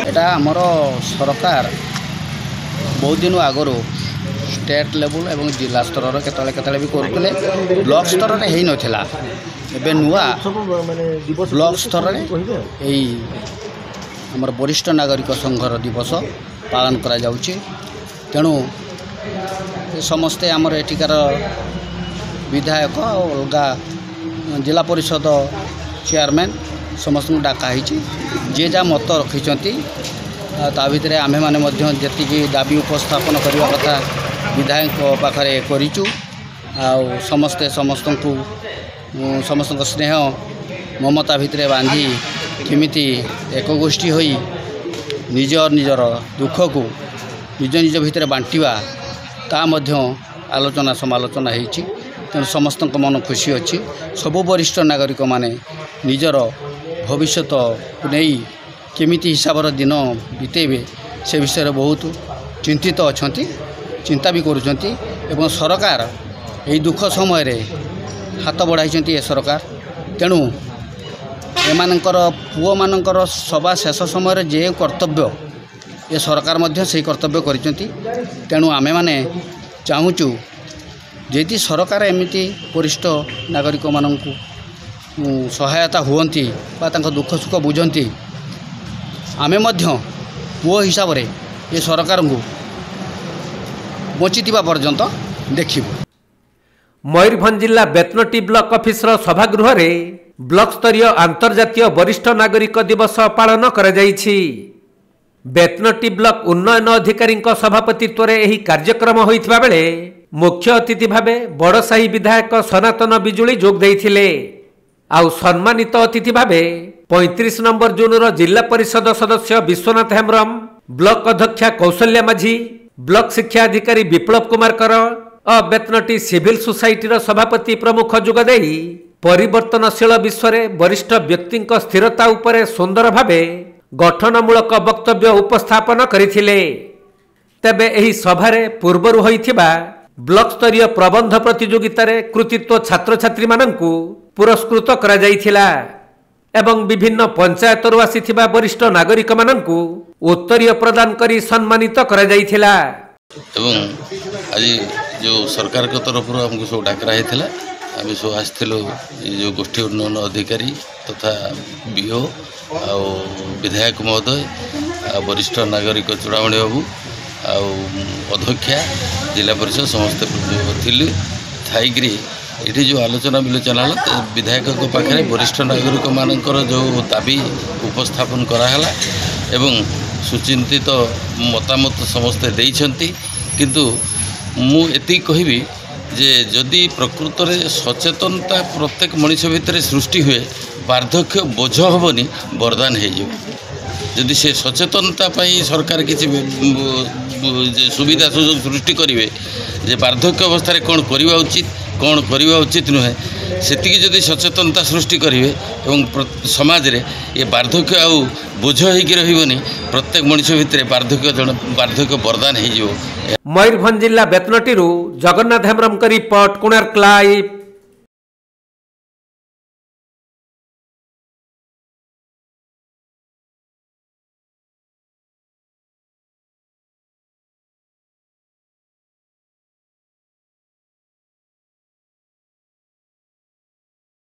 এটা আমার সরকার বহু দিন আগর স্টেট লেভেল এবং जिला स्तर केतले भी करुले ब्लॉक स्तर में हो नाला एवं नुआ ब्लॉक स्तर में यही आमर वरिष्ठ नागरिक संघर दिवस पालन करा जाउची। तेणु समस्ते आमर एठिकार विधायक अलगा जिला परिषद चेयरमैन समस्त डाकाही जे जा मत रखी ता भितर आमे माने जी दाबी उपस्थापन करने कथा विधायक पाखरे करिचु समस्ते समस्त स्नेह ममता भितर बांधी किमिति एक गोष्ठी होई निजर दुख को निज निज भितर बांटिवा ता मध्य आलोचना समालोचना होती। तेणु समस्त मन खुशी अच्छी सबु वरिष्ठ नागरिक माने निजर भविष्य को नहीं केमिति हिसाब दिन बीतेबे से विषय बहुत चिंतित अच्छा चिंता भी करुँच सरकार यही दुख समय रे हाथ बढ़ाई ये सरकार। तेणु एमानकर पुओ मानकर सभा शेष समय जे कर्तव्य ये सरकार मध्य से कर्तव्य करिसेंती। तेणु आमे माने चाहूचु जेति सरकार एमिति वरिष्ठ नागरिक माननकु सहायता हुअंती बा तांको दुख सुख बुझंती आमे मध्य पुओ हिसाब रे ये सरकार को बचिथिबा पर्यंत देखिबु। मयूरभंज जिला बेतनटी ब्लॉक ऑफिसर सभागृह रे ब्लॉक स्तरीय अंतर्जातीय वरिष्ठ नागरिक दिवस पालन करा जायछि। बेतनटी ब्लॉक उन्नयन अधिकारी सभापतित्व रे एही कार्यक्रम होइथिबा बेले मुख्य अतिथि भावे बड़साही विधायक सनातन बिजुली जोग देइथिले। आउ सम्मानित अतिथि भावे 35 नंबर जोनर जिला परिषद सदस्य विश्वनाथ हेम्ब्रम, ब्लॉक अध्यक्षा कौशल्या माझी, ब्लॉक शिक्षा अधिकारी विप्लव कुमार कर, बेतनटी सिविल सोसाइटी सभापति प्रमुख जोगदे परिवर्तनशील विश्व में वरिष्ठ व्यक्ति स्थिरता उपरे सुंदर भावे गठनमूलक वक्तव्य उपस्थापन करथिले। तेबे एही सभारे पूर्वरु होइथिबा ब्लॉक स्तरीय प्रबंध प्रतियोगिता रे कृतित्व छात्र छात्री माननकु पुरस्कृत करा जाइथिला एवं विभिन्न पंचायतरु आसीथिबा वरिष्ठ नागरिक माननकु उत्तरीय प्रदान करी सम्मानित करा जाइथिला। एवं आज जो सरकार के तरफ हमको सब डाकरा होता आम सब आसलु जो गोष्ठी उन्नयन अधिकारी तथा बीओ विधायक महोदय वरिष्ठ नागरिक चूड़ामणि बाबू अध्यक्षा जिला परिषद समस्त थी थी ये जो आलोचना विलोचना विधायक पाखे वरिष्ठ नागरिक मानकर जो दाबी उपस्थापन कराला एवं सुचिंतित मतामत समस्ते देइछंती। किंतु मु एति कहबी जे जदि प्रकृत रे सचेतनता प्रत्येक मनुष्य भितर सृष्टि हुए वार्धक्य बोझ हेनी वरदान हो जदि से सचेतनता पाई सरकार किसी सुविधा सुजोग सृष्टि करेंगे जे वार्धक्य अवस्था कौन करवा उचित कौन करवा उचित नुहे सेतिकी जदि सचेतनता सृष्टि करेंगे एवं समाज रे ये वार्धक्य आउ बोझ होगी रही प्रत्येक मनुष्य भितर वार्धक्य वरदान हो। मयूरभंज जिला बेतनटी जगन्नाथ हेम्ब्रम रिपोर्ट कोणार्क लाइव।